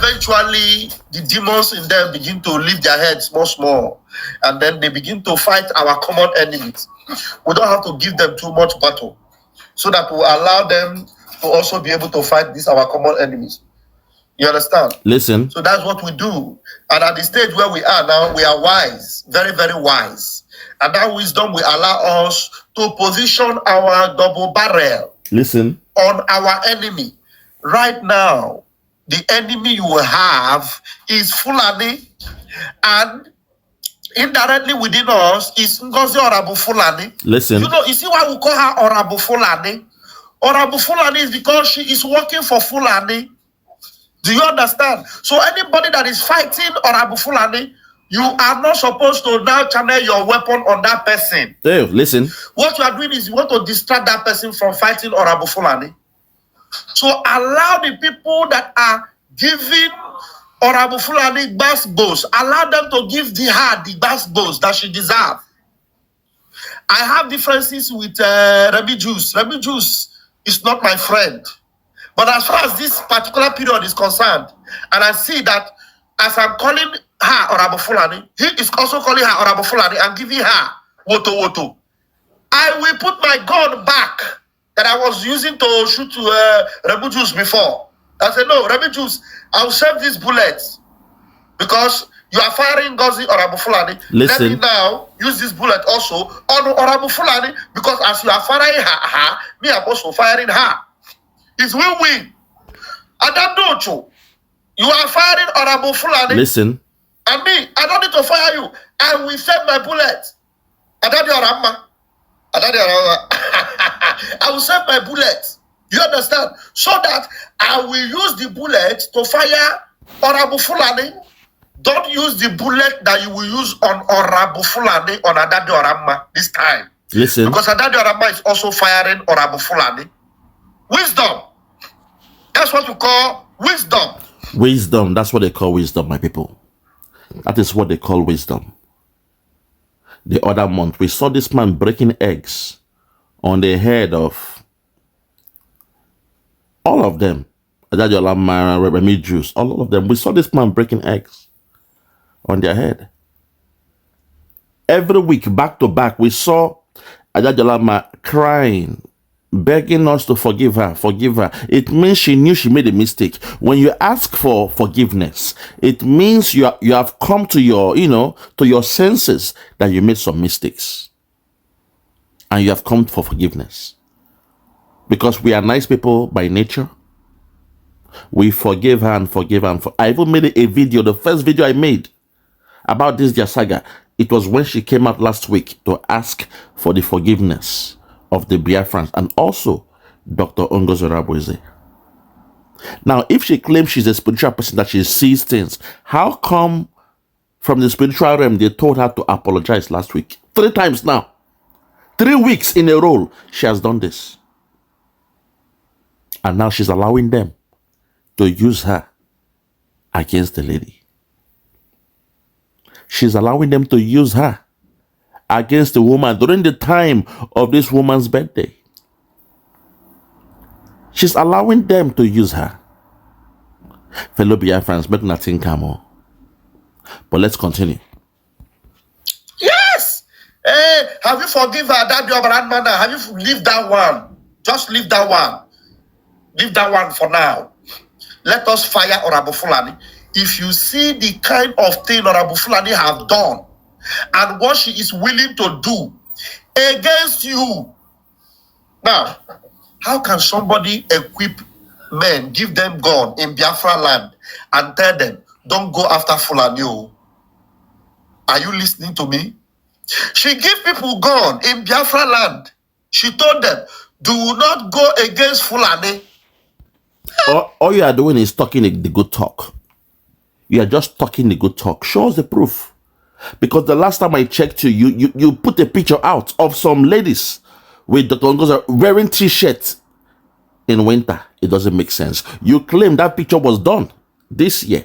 eventually the demons in them begin to lift their heads small, and then they begin to fight our common enemies. We don't have to give them too much battle, so that we allow them to also be able to fight these our common enemies. You understand? Listen. So that's what we do. And at the stage where we are now, we are wise, very, very wise. And that wisdom will allow us to position our double barrel. Listen. On our enemy. Right now, the enemy you will have is Fulani, and indirectly within us is Ngozi Orabueze Fulani. Listen. You see why we call her Orabueze Fulani? Orabueze Fulani is because she is working for Fulani. Do you understand? So anybody that is fighting Orabueze Fulani, you are not supposed to now channel your weapon on that person. Dave, listen. What you are doing is you want to distract that person from fighting Orabueze Fulani. So allow the people that are giving Orabueze Fulani bass, allow them to give her the bass that she deserves. I have differences with Remy Juice. Remy Juice is not my friend. But as far as this particular period is concerned, and I see that as I'm calling her Orabueze Fulani, he is also calling her Orabueze Fulani and giving her woto. I will put my gun back that I was using to shoot Remy Juice before. I said, no, Remy Juice, I'll save these bullets because you are firing Ngozi Orabueze Fulani. Listen. Let me now use this bullet also on Orabueze Fulani because as you are firing her, me, I'm also firing her. It's win-win. I don't know you. You are firing Orabueze Fulani. Listen. And me, I don't need to fire you. I will save my bullet. I will save my bullet. You understand? So that I will use the bullet to fire Orabueze Fulani. Don't use the bullet that you will use on Orabueze Fulani on Adadi Orama this time. Listen. Because Adadi Orama is also firing Orabueze Fulani. Wisdom. That's what you call wisdom. Wisdom. That's what they call wisdom, my people. That is what they call wisdom. The other month, we saw this man breaking eggs on the head of all of them. Remy Juice, all of them. We saw this man breaking eggs on their head. Every week, back to back, we saw Adadolama crying, begging us to forgive her. It means she knew she made a mistake. When you ask for forgiveness, it means you have come to your, to your senses that you made some mistakes. And you have come for forgiveness. Because we are nice people by nature. We forgive her and forgive her. I even made a video, the first video I made about this their saga. It was when she came out last week to ask for the forgiveness of the Biafrans and also Dr. Ngozi Orabueze. Now, if she claims she's a spiritual person, that she sees things, how come from the spiritual realm they told her to apologize last week? 3 times now. 3 weeks in a row, she has done this. And now she's allowing them to use her against the lady. She's allowing them to use her against the woman during the time of this woman's birthday. She's allowing them to use her. Fellow Biafrans, make nothing come on. But let's continue. Yes! Hey, have you forgiven her? That your grandmother? Have you leave that one? Just leave that one. Leave that one for now. Let us fire Orabueze Fulani. If you see the kind of thing Orabueze Fulani have done and what she is willing to do against you. Now, how can somebody equip men, give them gun in Biafra land and tell them, don't go after Fulani? Are you listening to me? She give people gun in Biafra land. She told them, do not go against Fulani. All you are doing is talking the good talk. You are just talking the good talk. Show us the proof. Because the last time I checked you put a picture out of some ladies with Dr. Ngozi wearing t-shirts in winter. It doesn't make sense. You claim that picture was done this year.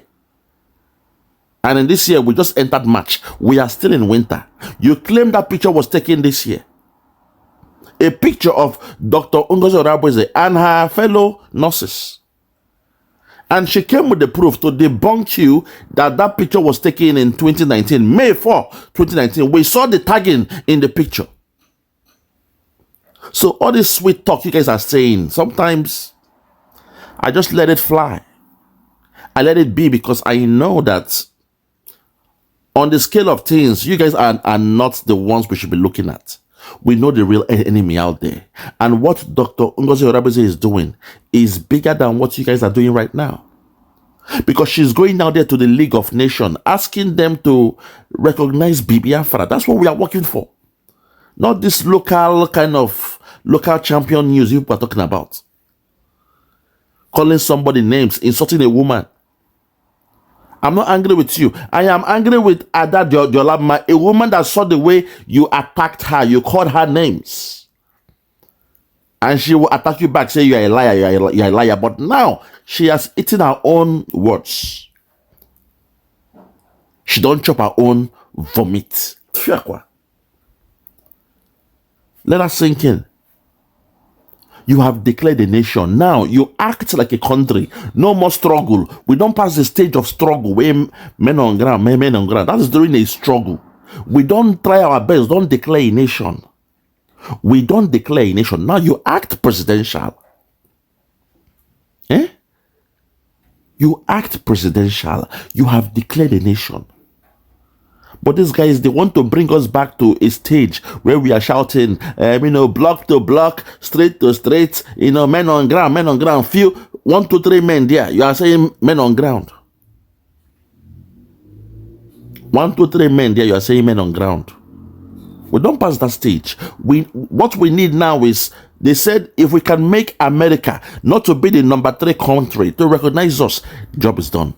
And in this year, we just entered March. We are still in winter. You claim that picture was taken this year. A picture of Dr. Ngozi Orabueze and her fellow nurses. And she came with the proof to debunk you that that picture was taken in 2019, May 4, 2019. We saw the tagging in the picture. So all this sweet talk you guys are saying, sometimes I just let it fly. I let it be because I know that on the scale of things, you guys are not the ones we should be looking at. We know the real enemy out there. And what Dr. Ngozi Orabueze is doing is bigger than what you guys are doing right now. Because she's going out there to the League of Nations, asking them to recognize Biafra. That's what we are working for. Not this local kind of local champion news you people are talking about. Calling somebody names, insulting a woman. I'm not angry with you. I am angry with Ada Diolama, a woman that saw the way you attacked her. You called her names. And she will attack you back, say you are a liar, you are a liar. But now, she has eaten her own words. She don't chop her own vomit. Let us sink in. You have declared a nation. Now you act like a country. No more struggle. We don't pass the stage of struggle where men on ground, men on ground. That is during a struggle. We don't try our best. Don't declare a nation. We don't declare a nation. Now you act presidential. Eh? You act presidential. You have declared a nation. But these guys, they want to bring us back to a stage where we are shouting, block to block, straight to straight, men on ground. Few, 1, 2, 3 men there. You are saying men on ground. 1, 2, 3 men there. You are saying men on ground. We don't pass that stage. What we need now is, they said, if we can make America not to be the number 3 country to recognize us, job is done.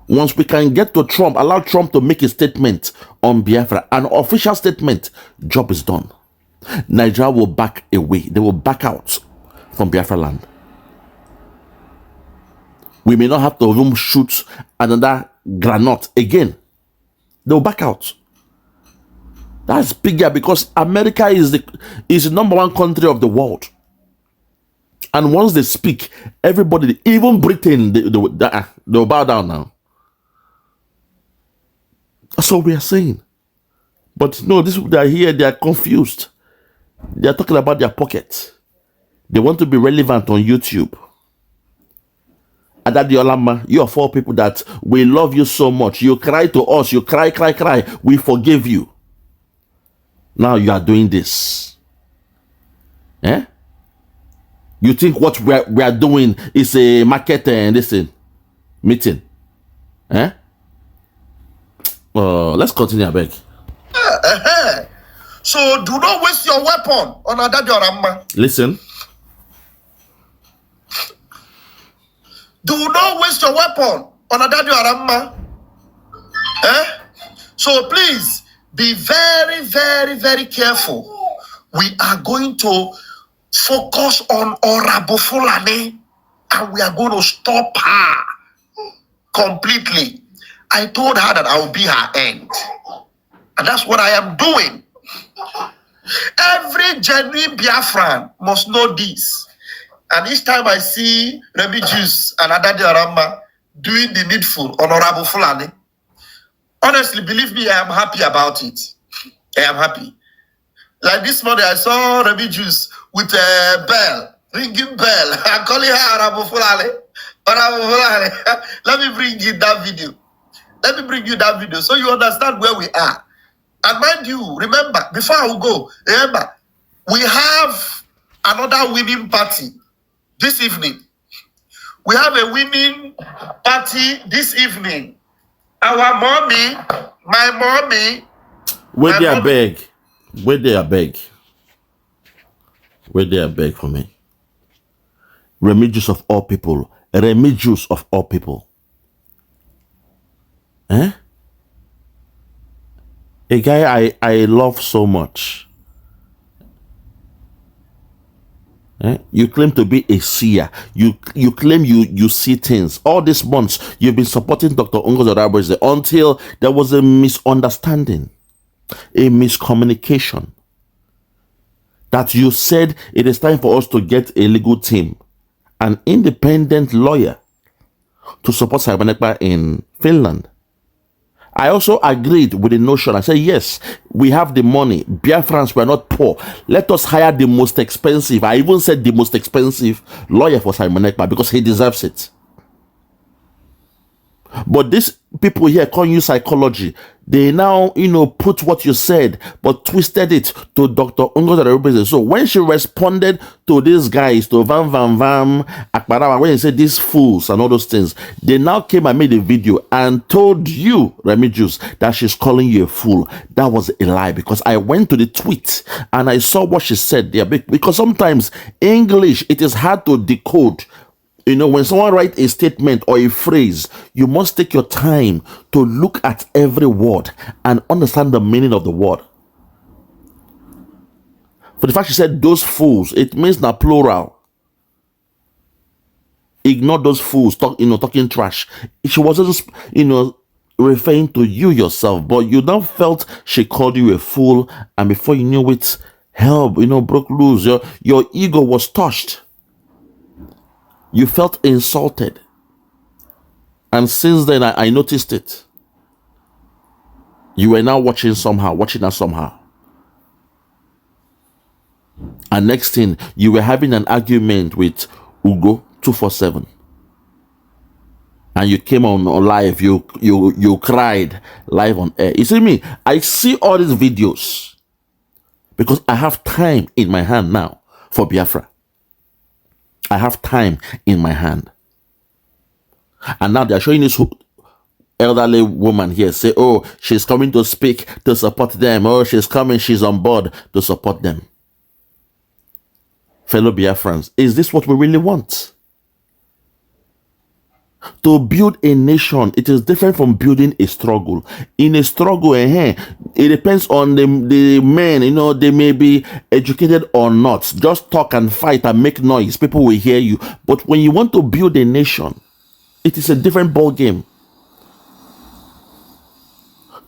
Once we can get to Trump, allow Trump to make a statement on Biafra, an official statement, job is done. Nigeria will back away. They will back out from Biafra land. We may not have to even shoot another granite again. They will back out. That's bigger because America is the number 1 country of the world. And once they speak, everybody, even Britain, they'll bow down now. That's what we are saying. But no, this they are here, they are confused. They are talking about their pocket. They want to be relevant on YouTube. And that Diolama, you are 4 people that we love you so much. You cry to us, you cry. We forgive you. Now you are doing this. Eh? You think what we are doing is a market and meeting? Eh? Let's continue, I beg. So do not waste your weapon on Adadiorama. Listen. Do not waste your weapon on Adadiorama. So please be very, very, very careful. We are going to focus on Orabufulani and we are going to stop her completely. I told her that I will be her end. And that's what I am doing. Every genuine Biafran must know this. And each time I see Remy Juice and Adadi Arama doing the needful, Honorable Fulani, honestly, believe me, I am happy about it. I am happy. Like this morning, I saw Remy Juice with a bell, ringing bell. I'm calling her Honorable Fulani. Honorable Fulani. Let me bring you that video. Let me bring you that video so you understand where we are. And mind you, remember, before I will go, remember, we have another winning party this evening. We have a winning party this evening. Our mommy, my mommy. Where they are beg. Where they are beg. Where they are beg for me. Remigious of all people. Remigious of all people. Eh? A guy I love so much. Eh? You claim to be a seer. You claim you see things. All these months you've been supporting Dr. Ngozi Orabueze until there was a misunderstanding, a miscommunication. That you said it is time for us to get a legal team, an independent lawyer to support Simon Ekpa in Finland. I also agreed with the notion. I said, yes, we have the money. Biafrans were not poor. Let us hire the most expensive. I even said the most expensive lawyer for Simon Ekpa because he deserves it. But these people here calling you psychology, they now, put what you said, but twisted it to Dr. Ngozi Orabueze. So when she responded to these guys, to Vam Vam Vam, Akbarawa, when he said these fools and all those things, they now came and made a video and told you, Remigius, that she's calling you a fool. That was a lie, because I went to the tweet and I saw what she said there. Because sometimes English, it is hard to decode. When someone writes a statement or a phrase, you must take your time to look at every word and understand the meaning of the word. For the fact she said those fools, it means na plural. Ignore those fools, talking trash. She wasn't, referring to you yourself, but you now felt she called you a fool, and before you knew it, hell, broke loose. Your ego was touched. You felt insulted. And since then, I noticed it. You were now watching her somehow. And next thing, you were having an argument with Ugo 247. And you came on live, you cried live on air. You see me? I see all these videos because I have time in my hand now for Biafra. I have time in my hand. And now they're showing this elderly woman here say, oh, she's coming to speak to support them. Oh, she's coming, she's on board to support them. Fellow Biafrans, is this what we really want? To build a nation, it is different from building a struggle. In a struggle, it depends on the men, they may be educated or not. Just talk and fight and make noise. People will hear you. But when you want to build a nation, it is a different ball game.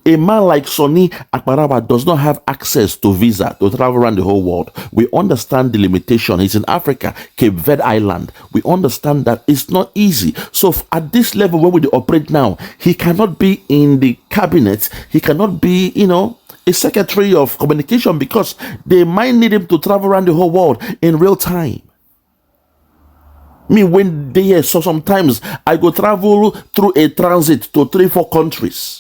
A man like Sonny Akbarawa does not have access to visa to travel around the whole world. We understand the limitation. He's in Africa, Cape Verde Island. We understand that it's not easy. So at this level where we operate now, he cannot be in the cabinet. He cannot be, a secretary of communication, because they might need him to travel around the whole world in real time. When they so sometimes I go travel through a transit to 3-4 countries.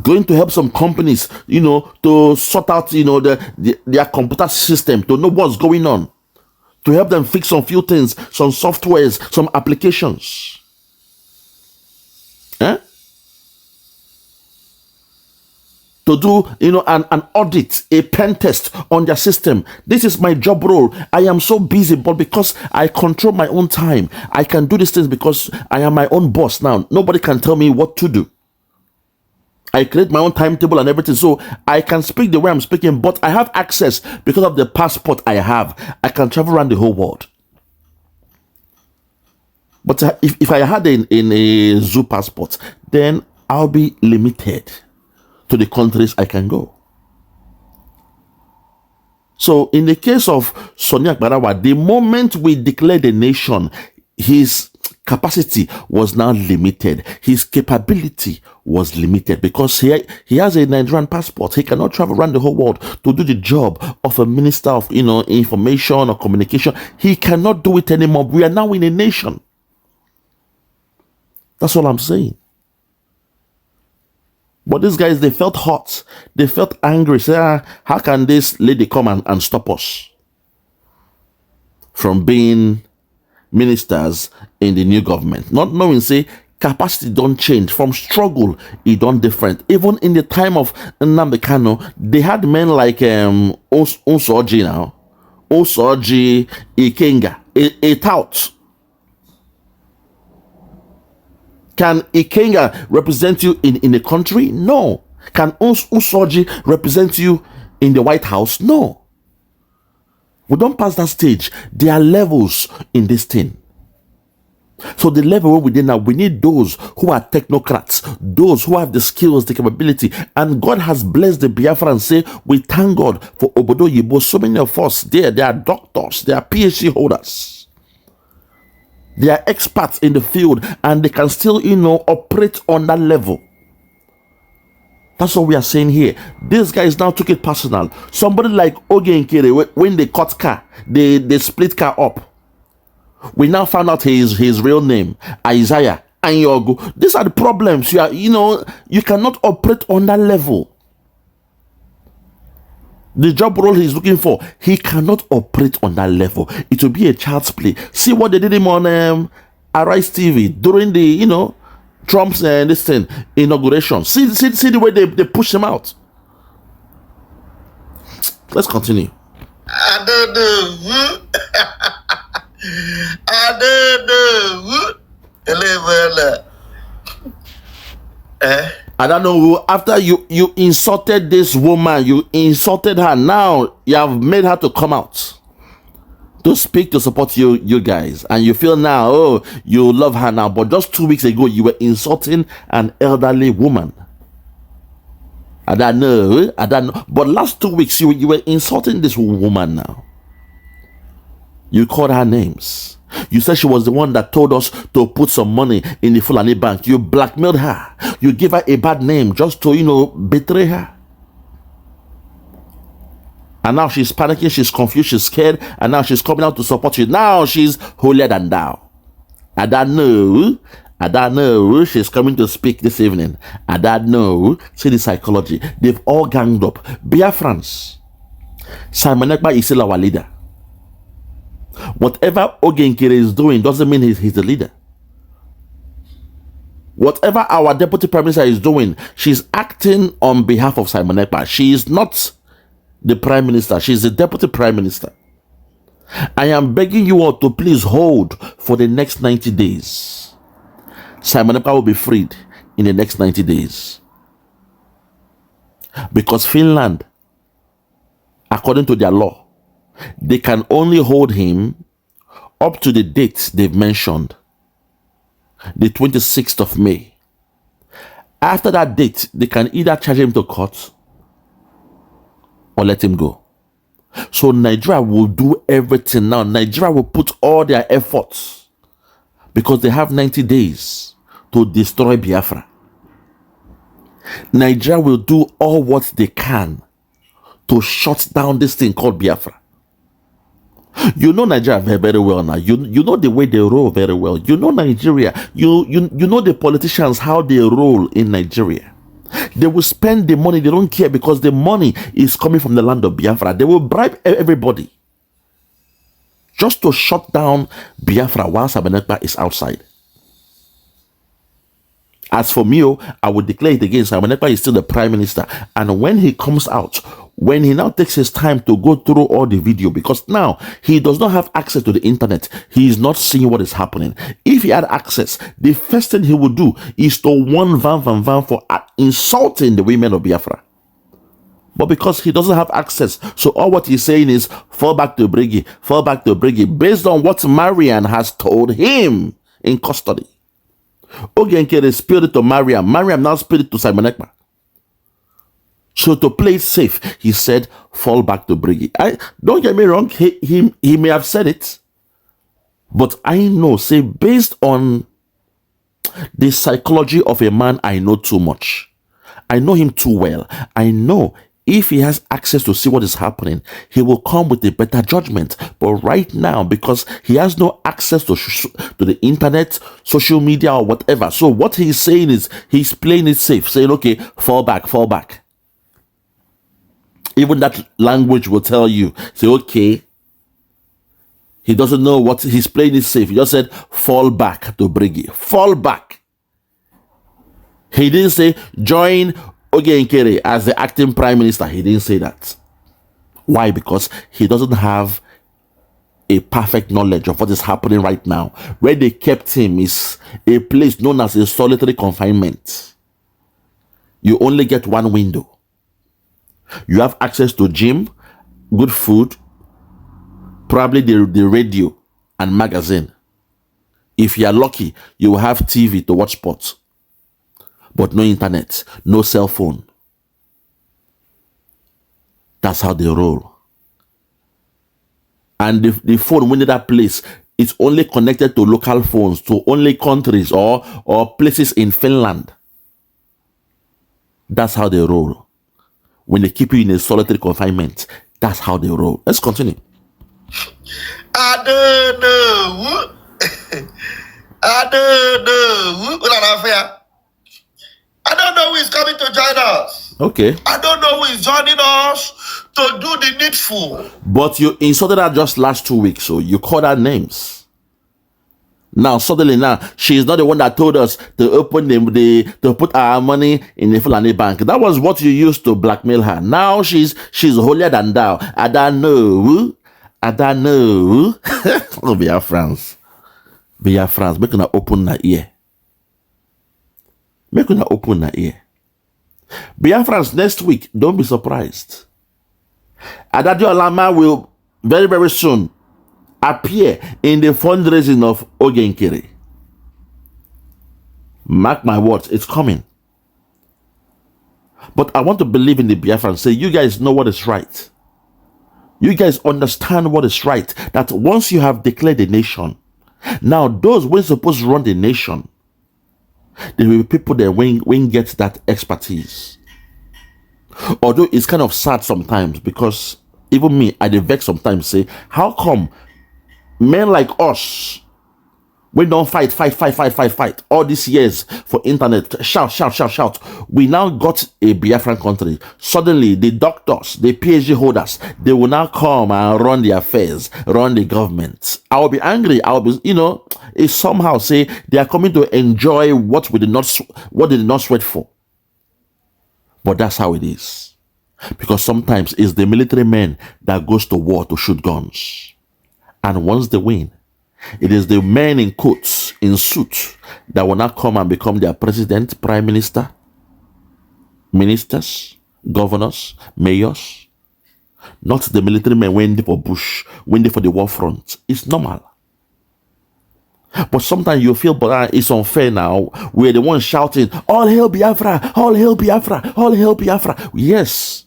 Going to help some companies, to sort out, their computer system, to know what's going on, to help them fix some few things, some softwares, some applications. To do, an audit, a pen test on their system. This is my job role. I am so busy, but because I control my own time, I can do these things because I am my own boss now. Nobody can tell me what to do. I create my own timetable and everything, so I can speak the way I'm speaking, but I have access because of the passport I have. I can travel around the whole world. But if I had in a zoo passport, then I'll be limited to the countries I can go. So in the case of Sonny Akbarawa, the moment we declared the nation, his capacity was now limited. His capability was limited because he has a Nigerian passport. He cannot travel around the whole world to do the job of a minister of information or communication. He cannot do it anymore. We are now in a nation. That's all I'm saying. But these guys, they felt hot. They felt angry. Say, how can this lady come and stop us from being ministers in the new government? Not knowing, say, capacity don't change. From struggle, it don't different. Even in the time of Nnamdi Kanu, they had men like Osoji now. Osoji, Ikenga, a tout. Can Ikenga represent you in the country? No. Can Usoji represent you in the White House? No. We don't pass that stage. There are levels in this thing. So the level where we're in now, we need those who are technocrats, those who have the skills, the capability. And God has blessed the Biafra and say, we thank God for Obodo Yibo. So many of us, they are doctors, they are PhD holders. They are experts in the field and they can still, operate on that level. That's what we are saying here. These guys now took it personal. Somebody like Oge Nkere, when they cut car, they split car up. We now found out his real name, Isaiah Anyogu. These are the problems. You cannot operate on that level. The job role he's looking for, he cannot operate on that level. It will be a child's play. See what they did him on Arise TV during the, Trump's this thing, inauguration. See the way they push him out. Let's continue. I don't know. I don't know. After you insulted this woman, you insulted her. Now you have made her to come out to speak to support you guys, and you feel now, oh, you love her now, but just 2 weeks ago you were insulting an elderly woman. I don't know, but last 2 weeks you were insulting this woman. Now you called her names. You said she was the one that told us to put some money in the Fulani bank. You blackmailed her. You gave her a bad name just to betray her. And now she's panicking, she's confused, she's scared, and now she's coming out to support you. Now she's holier than thou. I don't know. She's coming to speak this evening. I don't know. See the psychology. They've all ganged up. Biafrans. Simon Ekpa is still our leader. Whatever Oge Nkere is doing doesn't mean he's the leader. Whatever our deputy prime minister is doing, she's acting on behalf of Simon Ekpa. She is not the prime minister. She's the deputy prime minister. I am begging you all to please hold for the next 90 days. Simon Ekpa will be freed in the next 90 days. Because Finland, according to their law, they can only hold him up to the date they've mentioned, the 26th of May. After that date, they can either charge him to court or let him go. So Nigeria will do everything now. Nigeria will put all their efforts because they have 90 days to destroy Biafra. Nigeria will do all what they can to shut down this thing called Biafra. You know Nigeria very well now. You know the way they roll very well. You know Nigeria. You know the politicians, how they roll in Nigeria. They will spend the money. They don't care because the money is coming from the land of Biafra. They will bribe everybody just to shut down Biafra while Simon Ekpa is outside. As for me, I would declare it again. Simon Ekpa is still the prime minister. And when he comes out, when he now takes his time to go through all the video, because now he does not have access to the internet, he is not seeing what is happening. If he had access, the first thing he would do is to warn Vam Vam Vam for insulting the women of Biafra. But because he doesn't have access, so all what he's saying is fall back to Briggy, based on what Marian has told him in custody. Oge Nkere spilled it to Mariam. Mariam now spilled it to Simon Ekpa. So to play it safe, he said, fall back to Briggy. Don't get me wrong, he may have said it. But I know, say, based on the psychology of a man I know too much. I know him too well. I know if he has access to see what is happening, he will come with a better judgment. But right now, because he has no access to the internet, social media, or whatever, so what he's saying is he's playing it safe, saying, okay, fall back. Even that language will tell you, say, okay, he doesn't know what he's playing it safe. He just said, fall back to Briggy. Fall back. He didn't say, join Oge Nkere as the acting prime minister. He didn't say that. Why? Because he doesn't have a perfect knowledge of what is happening right now. Where they kept him is a place known as a solitary confinement. You only get one window. You have access to gym, good food, probably the radio and magazine. If you are lucky, you will have TV to watch sports. But no internet, no cell phone. That's how they roll. And the phone, when that place, It's only connected to local phones, to only countries or places in Finland. That's how they roll. When they keep you in a solitary confinement, that's how they roll. Let's continue. I don't know. I don't know. I don't know who is coming to join us. Okay. I don't know who is joining us to do the needful. But you insulted her just last 2 weeks, so you called her names. Now suddenly she is not the one that told us to open to put our money in the Fulani bank. That was what you used to blackmail her. Now she's holier than thou. I don't know. Oh, Biafrans, make una open that ear. Make una open that ear. Biafrans, next week, don't be surprised. Adadio Alama will very, very soon appear in the fundraising of Oge Nkere. Mark my words, it's coming. But I want to believe in the Biafrans. Say, you guys know what is right. You guys understand what is right. That once you have declared a nation, now those who are supposed to run the nation, there will be people that when get that expertise. Although it's kind of sad sometimes, because even me, I vex sometimes say, how come men like us, we don't fight all these years for internet, shout. We now got a Biafran country. Suddenly, the doctors, the PhD holders, they will now come and run the affairs, run the government. I will be angry. It's somehow say they are coming to enjoy what they did not sweat for. But that's how it is. Because sometimes it's the military men that goes to war to shoot guns. And once they win, it is the men in coats, in suits, that will not come and become their president, prime minister, ministers, governors, mayors. Not the military men waiting for Bush, waiting for the war front. It's normal. But sometimes you feel, but it's unfair now. We're the ones shouting, all hail Biafra, all hail Biafra, all hail Biafra. Yes.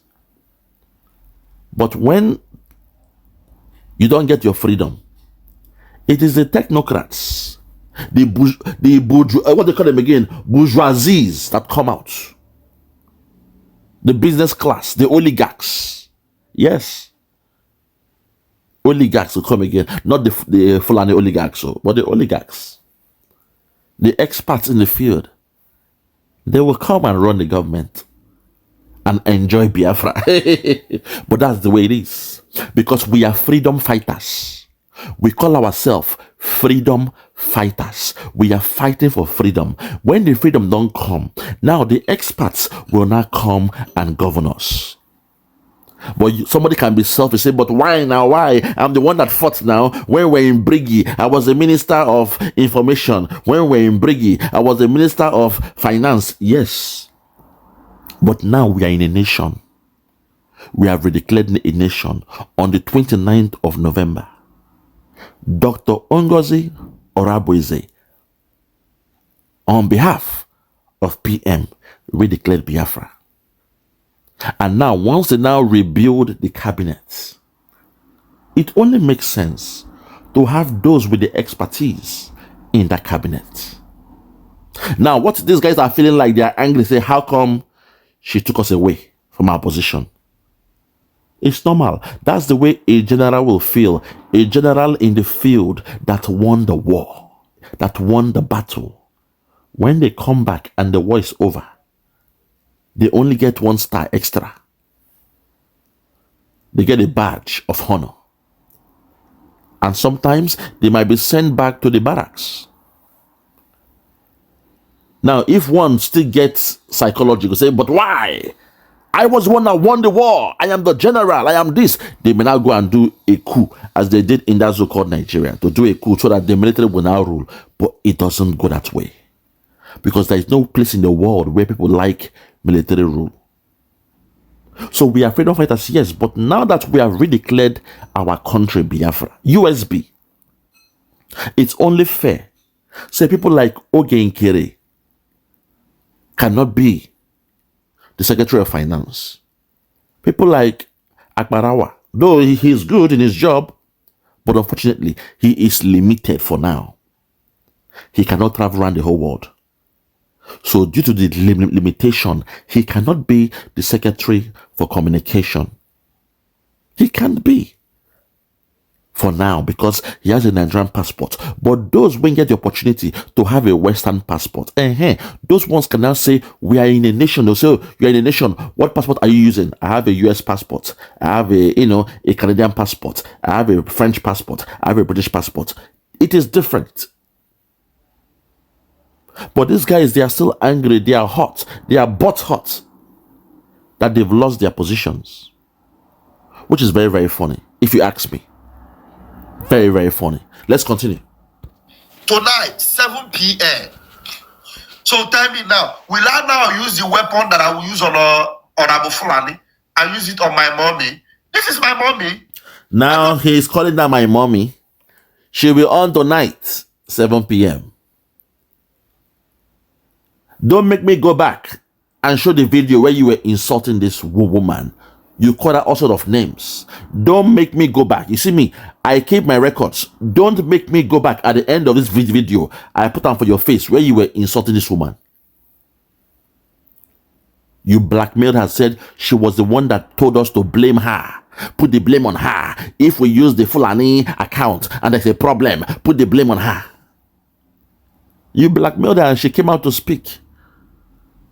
But when you don't get your freedom, it is the technocrats, what they call them again, bourgeoisies that come out. The business class, the oligarchs. Yes. Oligarchs will come again. Not the Fulani oligarchs, but the oligarchs. The experts in the field. They will come and run the government and enjoy Biafra. But that's the way it is. Because we are freedom fighters. We call ourselves freedom fighters. We are fighting for freedom. When the freedom don't come, now the experts will not come and govern us. But somebody can be selfish, say, but why now? Why? I'm the one that fought now. When we're in Briggy, I was the minister of information. When we're in Briggy, I was the minister of finance. Yes. But now we are in a nation. We have redeclared a nation on the 29th of November. Dr. Ngozi Orabueze, on behalf of PM, redeclared Biafra. And now, once they now rebuild the cabinet, it only makes sense to have those with the expertise in that cabinet. Now, what these guys are feeling like, they are angry, say, how come she took us away from our position? It's normal. That's the way a general will feel. A general in the field that won the war, that won the battle. When they come back and the war is over, they only get 1 star extra. They get a badge of honor. And sometimes they might be sent back to the barracks. Now, if one still gets psychological, say, but why? I was the one that won the war. I am the general. I am this. They may now go and do a coup, as they did in that so-called Nigeria, to do a coup so that the military will now rule. But it doesn't go that way. Because there is no place in the world where people like military rule. So we are freedom fighters, yes, but now that we have redeclared our country, Biafra, USB, it's only fair. Say people like Oge Nkere cannot be the Secretary of Finance. People like Akbarawa, though he's good in his job, But unfortunately, he is limited for now. He cannot travel around the whole world. So due to the limitation, he cannot be the Secretary for Communication. He can't be. For now, because he has a Nigerian passport. But those when get the opportunity to have a Western passport, those ones can now say, we are in a nation. They'll say, oh, you're in a nation. What passport are you using? I have a US passport. I have a Canadian passport. I have a French passport. I have a British passport. It is different. But these guys, they are still angry. They are hot. They are butt hot that they've lost their positions. Which is very, very funny, if you ask me. Very, very funny. Let's continue. Tonight, 7 p.m. So tell me now, will I now use the weapon that I will use on Abu Fulani and use it on my mommy? This is my mommy. Now he's calling that my mommy. She'll be on tonight, 7 p.m. Don't make me go back and show the video where you were insulting this woman. You call her all sort of names. Don't make me go back. You see me, I keep my records. Don't make me go back at the end of this video. I put on for your face where you were insulting this woman. You blackmailed her, said she was the one that told us to blame her. Put the blame on her. If we use the Fulani account and there's a problem, put the blame on her. You blackmailed her and she came out to speak.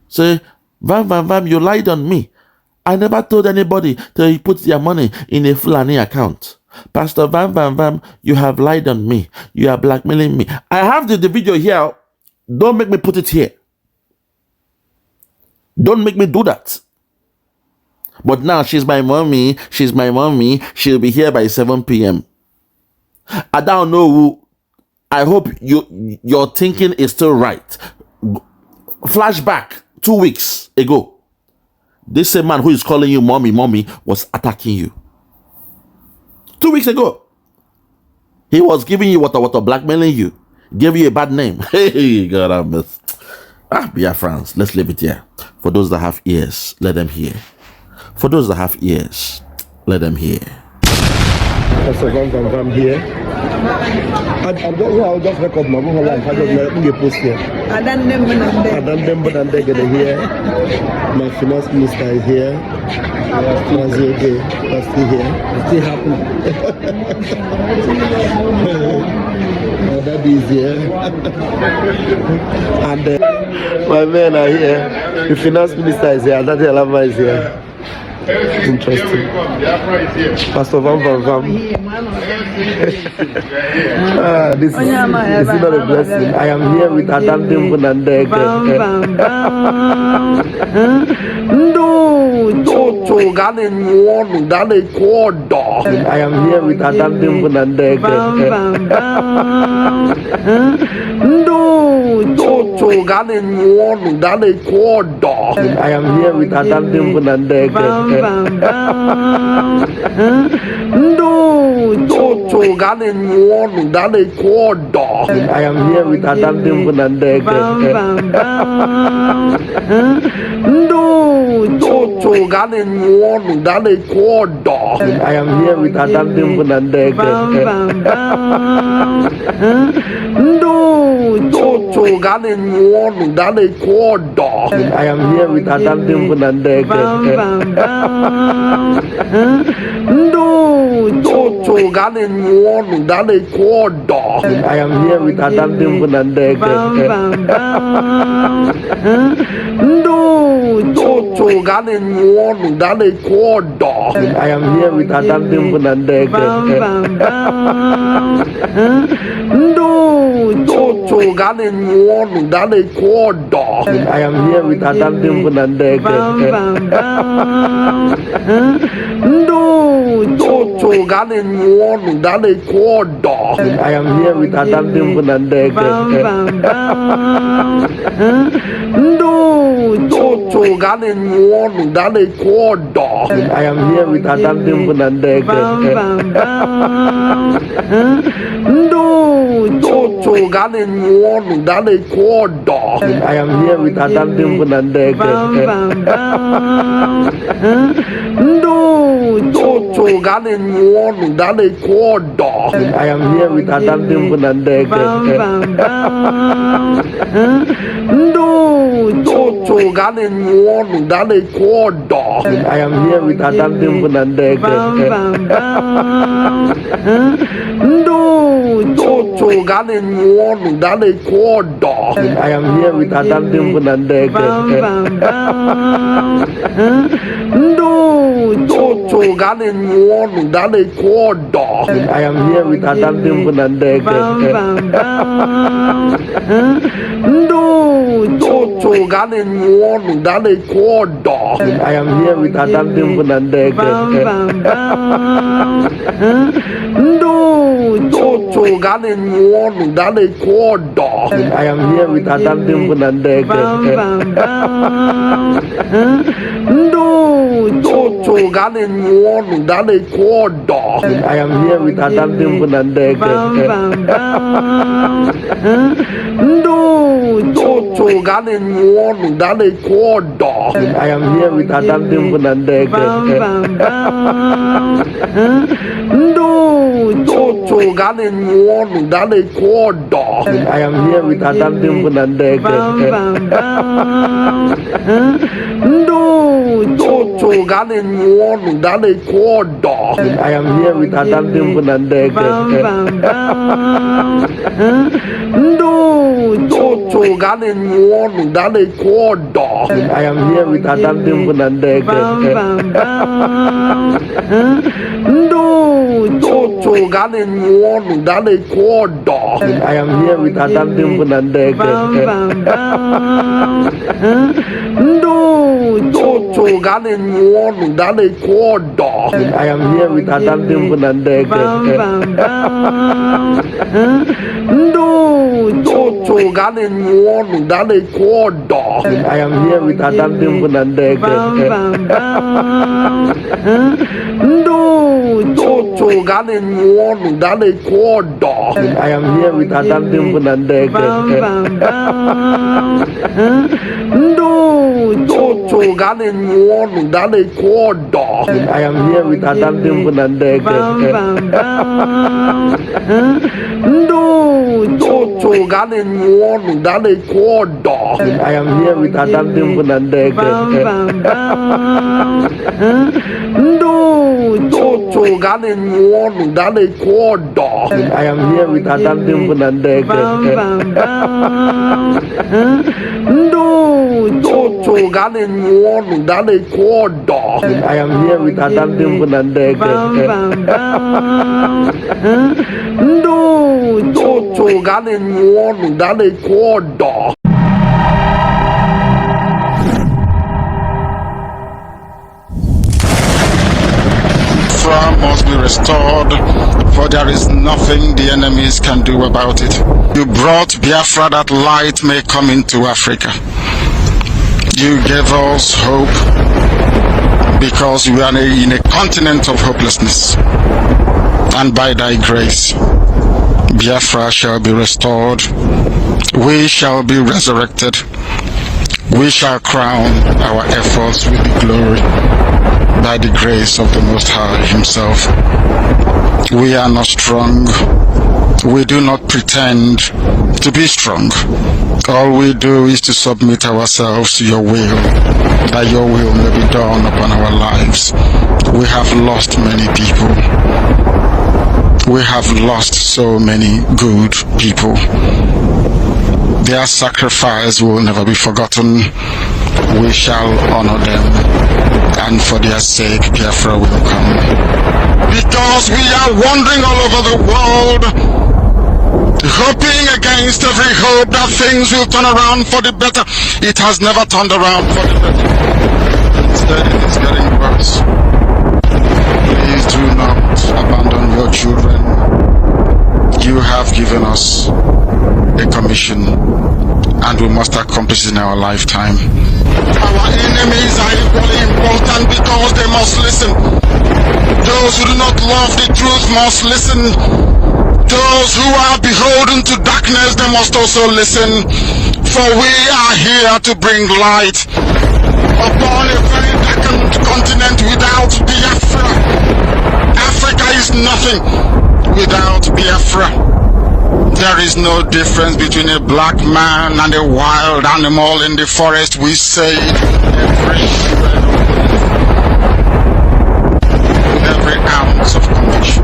Say, Vam Vam Vam, you lied on me. I never told anybody to put their money in a Fulani account. Pastor Vam Vam Vam, you have lied on me. You are blackmailing me. I have the video here. Don't make me put it here. Don't make me do that. But now she's my mommy. She's my mommy. She'll be here by 7 p.m. I don't know who. I hope your thinking is still right. Flashback 2 weeks ago. This same man who is calling you mommy was attacking you. 2 weeks ago. He was giving you what blackmailing you. Gave you a bad name. Hey, God, I miss. Biafrans, let's leave it here. For those that have ears, let them hear. For those that have ears, let them hear. Pastor Vam Vam Vam here. I'll just record my whole life. I just make a post here. I don't get here. My finance minister is here. That's okay. That's still here. It's still happening. My daddy is here. And my men are here. The finance minister is here. Daddy Alama is here. Interesting. Pastor Vam Vam Vam. This is not a blessing. I am here with Adam Dimbun and Deg. I am here with Adam Dimbun and Deg. I am here with Adam Dimbun and Deg. I am here with Adam Dimbun and Deg. I am here with Adam Dimbun and Deg. I am here with Adam Dimbun and Deg. I am here with Adam Dimbun and Deg. I am here with Adam Dimbun and Deg. I am here with Adam Dimbun and Deg. I am here with Adam Dimbun and Deg. I am here with Adam Dimbun and Deg. I am here with Adam Dimbun and Deg. I am here with Adam Dimbun and Deg. I am here with Adam Dimbu and I am here with Adam Dimbu and I am here with Adam Dimbu and I am here with Adam Dimbu and I am here with Adam Dimbu and I am here with Adam Dimbu and I am here with Adam Dimbu and I am here with Adam Dimbu and I am here with Adam Dimbu and I am here with Adam Dimbu and I am here with Adam Dimbu and I am here with Adam Dimbu and I am here with Adam Dimbu and I am here with Adam Dimbu and I am here with Adam Dimbu and I am here with Adam Dimbu and I am here with Adam Dimbu and I am here with Adam Dimbu and I am here with Adam Dimbu and Biafra must be restored, for there is nothing the enemies can do about it. You brought Biafra that light may come into Africa. You gave us hope because we are in a continent of hopelessness. And by thy grace, Biafra shall be restored. We shall be resurrected. We shall crown our efforts with the glory by the grace of the Most High Himself. We are not strong. We do not pretend to be strong. All we do is to submit ourselves to your will, that your will may be done upon our lives. We have lost many people. We have lost so many good people. Their sacrifice will never be forgotten. We shall honor them, and for their sake Biafra will come. Because we are wandering all over the world, hoping against every hope that things will turn around for the better. It has never turned around for the better. Instead, it is getting worse. Please do not abandon your children. You have given us a commission, and we must accomplish it in our lifetime. Our enemies are equally important because they must listen. Those who do not love the truth must listen. Those who are beholden to darkness, they must also listen. For we are here to bring light upon a very darkened continent without Biafra. nothing without Biafra. There is no difference between a black man and a wild animal in the forest. We say every ounce of conviction.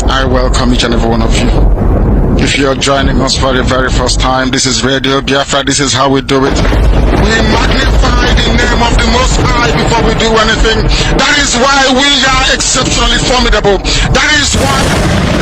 I welcome each and every one of you. If you're joining us for the very first time, this is Radio Biafra. This is how we do it. We magnify the name of the Most High before we do anything. That is why we are exceptionally formidable. That is why